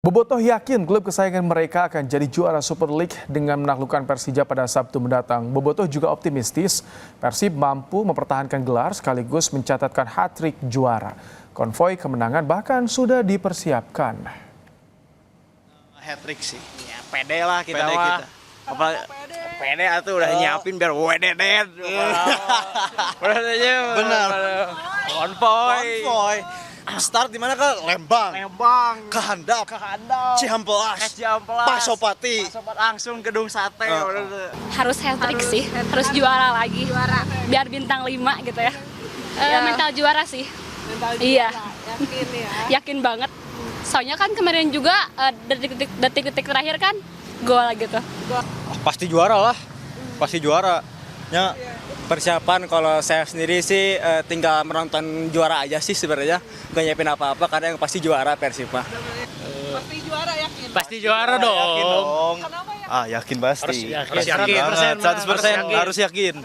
Bobotoh yakin klub kesayangan mereka akan jadi juara Super League dengan menaklukkan Persija pada Sabtu mendatang. Bobotoh juga optimistis Persib mampu mempertahankan gelar sekaligus mencatatkan hat-trick juara. Konvoi kemenangan bahkan sudah dipersiapkan. Hat-trick sih. Ya, pede lah kita Pede mah. kita. Apa pede atuh udah nyiapin biar wededet. Benar. Konvoy. Konvoy. Start di mana Kak? Lembang. Ke Handap. Cihampelas. Pasopati. Langsung gedung sate. Harus hat-trick sih, harus juara lagi, biar bintang 5 gitu ya. Mental juara sih. Iya, yakin banget. Soalnya kan kemarin juga detik-detik terakhir kan gol gitu. Pasti juara lah, pasti juara. Ya, persiapan kalau saya sendiri sih tinggal menonton juara aja sih sebenarnya. Gak nyiapin apa-apa karena yang pasti juara Persib mah. Pasti juara yakin? Pasti juara dong. Yakin pasti. Kenapa yakin? Yakin pasti. Harus yakin. 100% harus yakin.